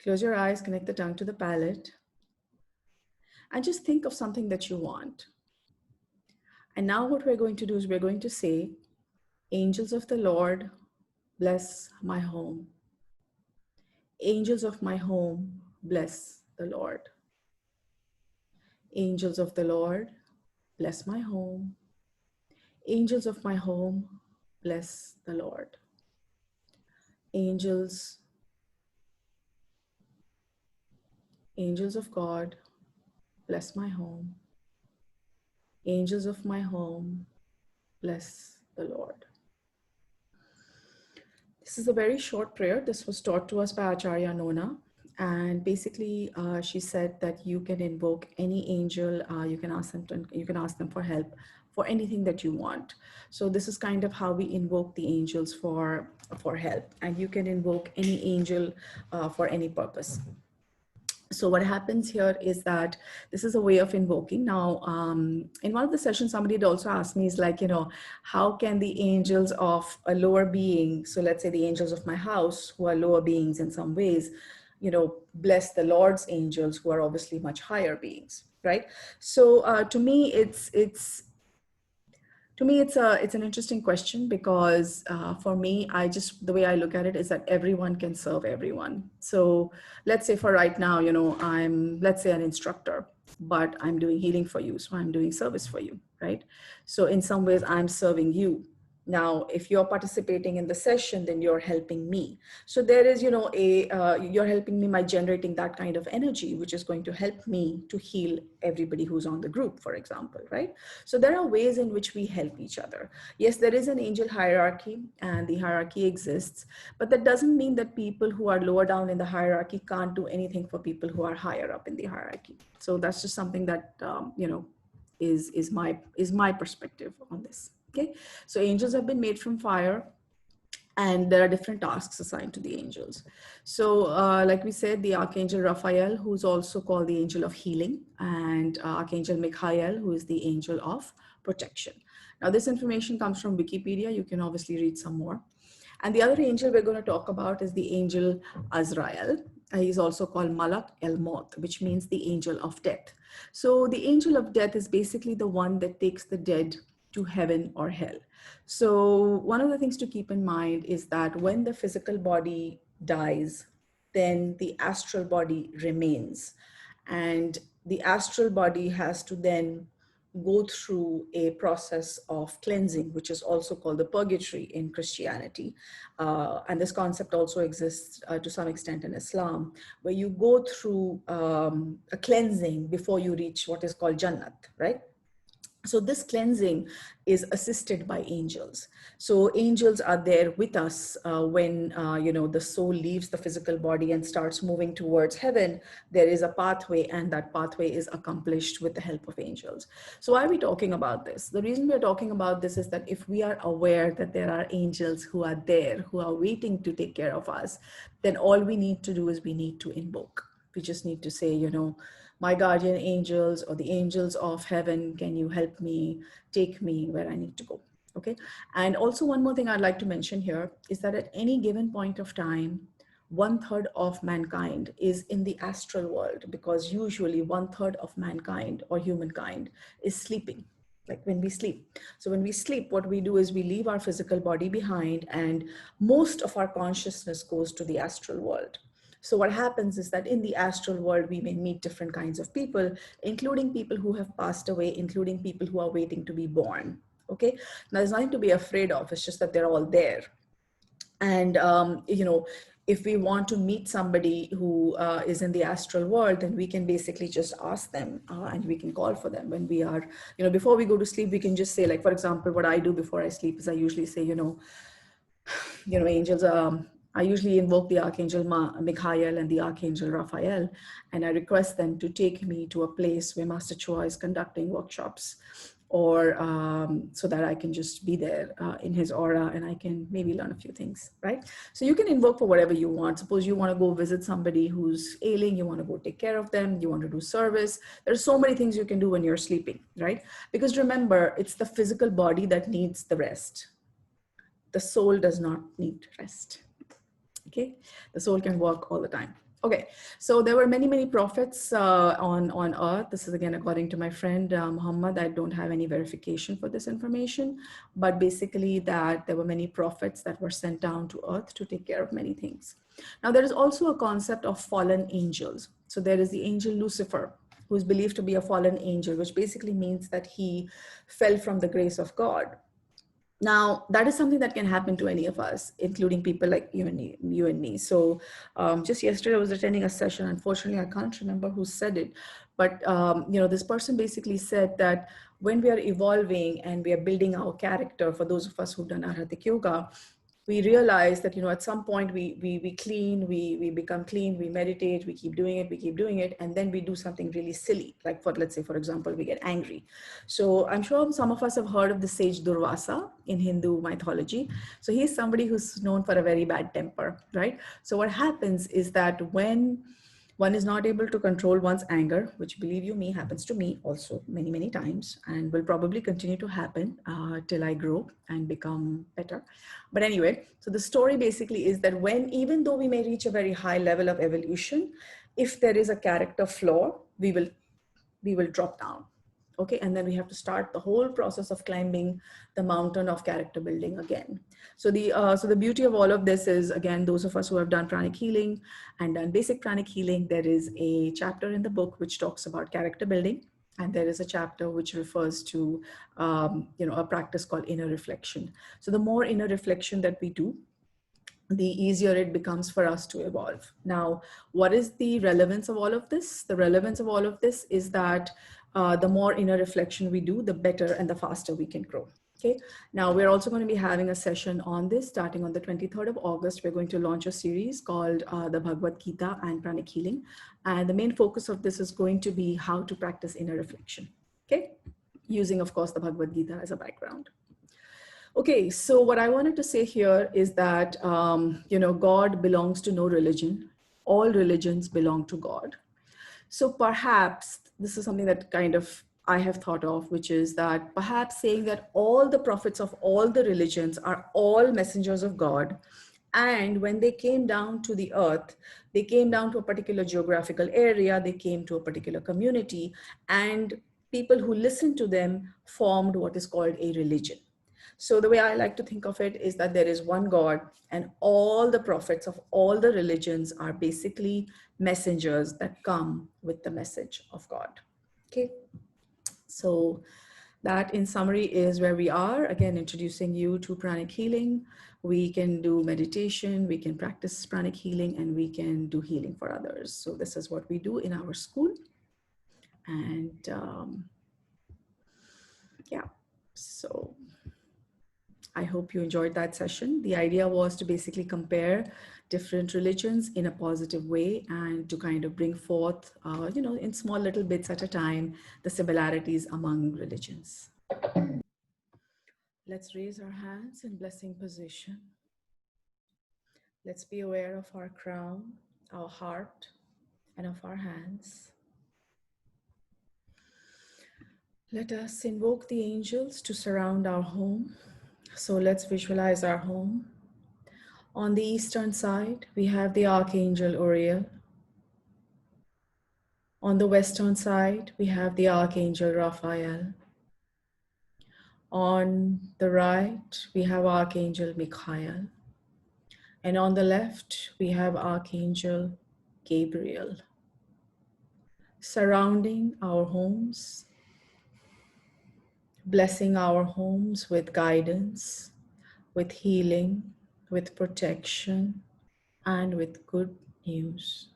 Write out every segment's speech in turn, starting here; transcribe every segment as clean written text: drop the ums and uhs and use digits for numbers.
Close your eyes, connect the tongue to the palate, and just think of something that you want. And now what we're going to do is we're going to say, angels of the Lord, bless my home. Angels of my home, bless the Lord. Angels of the Lord, bless my home. Angels of my home, bless the Lord. Angels of God, bless my home. Angels of my home, bless the Lord. This is a very short prayer. This was taught to us by Acharya Nona. And basically, she said that you can invoke any angel. You can ask them for help for anything that you want. So this is kind of how we invoke the angels for help. And you can invoke any angel for any purpose. So what happens here is that this is a way of invoking. Now, in one of the sessions, somebody had also asked me, is like, how can the angels of a lower being, so let's say the angels of my house, who are lower beings in some ways, bless the Lord's angels, who are obviously much higher beings, right? So to me, it's an interesting question because for me, the way I look at it is that everyone can serve everyone. So let's say for right now, let's say an instructor, but I'm doing healing for you. So I'm doing service for you, right? So in some ways I'm serving you. Now, if you're participating in the session, then you're helping me. So there is, you're helping me by generating that kind of energy, which is going to help me to heal everybody who's on the group, for example, right? So there are ways in which we help each other. Yes, there is an angel hierarchy and the hierarchy exists, but that doesn't mean that people who are lower down in the hierarchy can't do anything for people who are higher up in the hierarchy. So that's just something that, is my perspective on this. Okay, so angels have been made from fire, and there are different tasks assigned to the angels. So like we said, the Archangel Raphael, who's also called the angel of healing, and Archangel Michael, who is the angel of protection. Now, this information comes from Wikipedia. You can obviously read some more. And the other angel we're going to talk about is the angel Azrael. He's also called Malak El Maut, which means the angel of death. So the angel of death is basically the one that takes the dead to heaven or hell. So one of the things to keep in mind is that when the physical body dies, then the astral body remains. And the astral body has to then go through a process of cleansing, which is also called the purgatory in Christianity. And this concept also exists to some extent in Islam, where you go through a cleansing before you reach what is called Jannat, right? So this cleansing is assisted by angels. So angels are there with us when the soul leaves the physical body and starts moving towards heaven. There is a pathway, and that pathway is accomplished with the help of angels. So why are we talking about this? The reason we're talking about this is that if we are aware that there are angels who are there, who are waiting to take care of us, then all we need to do is we need to invoke. We just need to say, my guardian angels or the angels of heaven, can you help me, take me where I need to go? Okay. And also one more thing I'd like to mention here is that at any given point of time, 1/3 of mankind is in the astral world, because usually 1/3 of mankind or humankind is sleeping, like when we sleep. So when we sleep, what we do is we leave our physical body behind, and most of our consciousness goes to the astral world. So what happens is that in the astral world, we may meet different kinds of people, including people who have passed away, including people who are waiting to be born. Okay, now there's nothing to be afraid of. It's just that they're all there. And, if we want to meet somebody who is in the astral world, then we can basically just ask them and we can call for them when we are, before we go to sleep, we can just say, like, for example, what I do before I sleep is I usually say, angels, I usually invoke the Archangel Michael and the Archangel Raphael, and I request them to take me to a place where Master Choa is conducting workshops, or so that I can just be there in his aura and I can maybe learn a few things, right? So you can invoke for whatever you want. Suppose you want to go visit somebody who's ailing, you want to go take care of them, you want to do service. There's so many things you can do when you're sleeping, right? Because remember, it's the physical body that needs the rest. The soul does not need rest. Okay, the soul can work all the time. Okay, so there were many, many prophets on earth. This is again according to my friend Muhammad. I don't have any verification for this information, but basically that there were many prophets that were sent down to earth to take care of many things. Now there is also a concept of fallen angels. So there is the angel Lucifer, who is believed to be a fallen angel, which basically means that he fell from the grace of God. Now, that is something that can happen to any of us, including people like you and me. So just yesterday I was attending a session. Unfortunately, I can't remember who said it, but this person basically said that when we are evolving and we are building our character, for those of us who've done Arhatic Yoga, we realize that, at some point we clean, we become clean, we meditate, we keep doing it, and then we do something really silly. Like let's say, for example, we get angry. So I'm sure some of us have heard of the sage Durvasa in Hindu mythology. So he's somebody who's known for a very bad temper, right? So what happens is that when one is not able to control one's anger, which, believe you me, happens to me also many, many times, and will probably continue to happen till I grow and become better. But anyway, so the story basically is that even though we may reach a very high level of evolution, if there is a character flaw, we will drop down. Okay, and then we have to start the whole process of climbing the mountain of character building again. So the beauty of all of this is, again, those of us who have done pranic healing and done basic pranic healing, there is a chapter in the book which talks about character building, and there is a chapter which refers to a practice called inner reflection. So the more inner reflection that we do, the easier it becomes for us to evolve. Now, what is the relevance of all of this? The relevance of all of this is that the more inner reflection we do, the better and the faster we can grow. Okay. Now, we're also going to be having a session on this starting on the 23rd of August. We're going to launch a series called the Bhagavad Gita and Pranic Healing. And the main focus of this is going to be how to practice inner reflection. Okay. Using, of course, the Bhagavad Gita as a background. Okay, so what I wanted to say here is that, God belongs to no religion. All religions belong to God. So perhaps this is something that kind of I have thought of, which is that perhaps saying that all the prophets of all the religions are all messengers of God. And when they came down to the earth, they came down to a particular geographical area, they came to a particular community, and people who listened to them formed what is called a religion. So the way I like to think of it is that there is one God, and all the prophets of all the religions are basically messengers that come with the message of God. Okay. So that in summary is where we are. Again, introducing you to pranic healing. We can do meditation, we can practice pranic healing, and we can do healing for others. So this is what we do in our school. And yeah, so I hope you enjoyed that session. The idea was to basically compare different religions in a positive way and to kind of bring forth, in small little bits at a time, the similarities among religions. Let's raise our hands in blessing position. Let's be aware of our crown, our heart, and of our hands. Let us invoke the angels to surround our home. So let's visualize our home. On the eastern side, we have the Archangel Uriel. On the western side, we have the Archangel Raphael. On the right, we have Archangel Michael. And on the left, we have Archangel Gabriel. Surrounding our homes, blessing our homes with guidance, with healing, with protection, and with good news.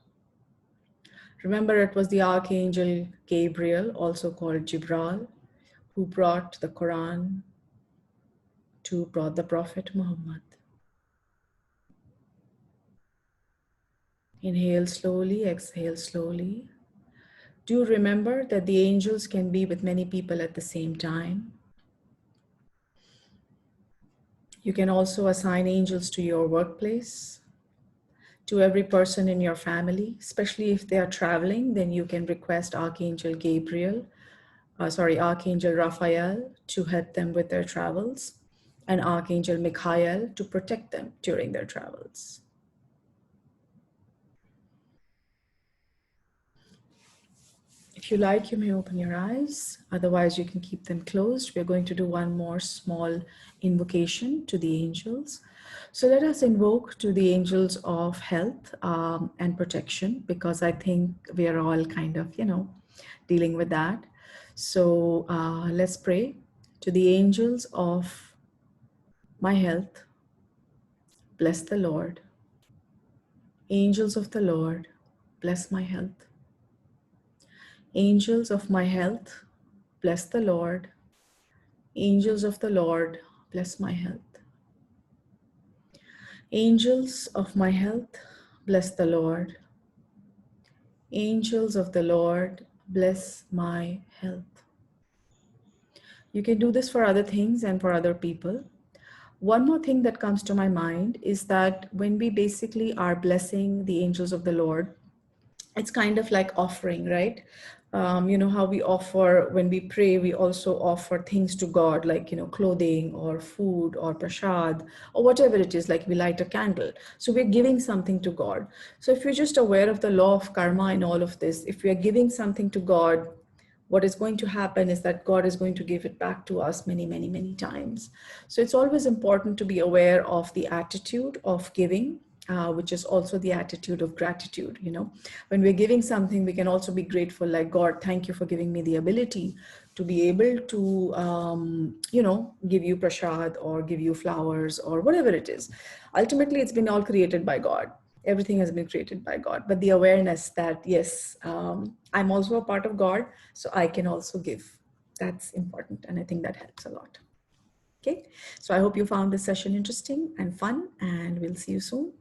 Remember, it was the Archangel Gabriel, also called Jibril, who brought the Quran, brought the Prophet Muhammad. Inhale slowly, exhale slowly. Do remember that the angels can be with many people at the same time. You can also assign angels to your workplace, to every person in your family, especially if they are traveling, then you can request Archangel Archangel Raphael to help them with their travels, and Archangel Michael to protect them during their travels. If you like, you may open your eyes. Otherwise, you can keep them closed. We're going to do one more small invocation to the angels. So let us invoke to the angels of health and protection, because I think we are all kind of, dealing with that. So let's pray to the angels of my health. Bless the Lord. Angels of the Lord, bless my health. Angels of my health, bless the Lord. Angels of the Lord, bless my health. Angels of my health, bless the Lord. Angels of the Lord, bless my health. You can do this for other things and for other people. One more thing that comes to my mind is that when we basically are blessing the angels of the Lord, it's kind of like offering, right? You know how we offer, when we pray, we also offer things to God, like, clothing or food or prasad or whatever it is, like we light a candle. So we're giving something to God. So if you're just aware of the law of karma in all of this, if we are giving something to God, what is going to happen is that God is going to give it back to us many, many, many times. So it's always important to be aware of the attitude of giving, which is also the attitude of gratitude. When we're giving something, we can also be grateful, like, God, thank you for giving me the ability to be able to, give you prasad or give you flowers or whatever it is. Ultimately, it's been all created by God. Everything has been created by God, but the awareness that, yes, I'm also a part of God, so I can also give. That's important. And I think that helps a lot. Okay. So I hope you found this session interesting and fun, and we'll see you soon.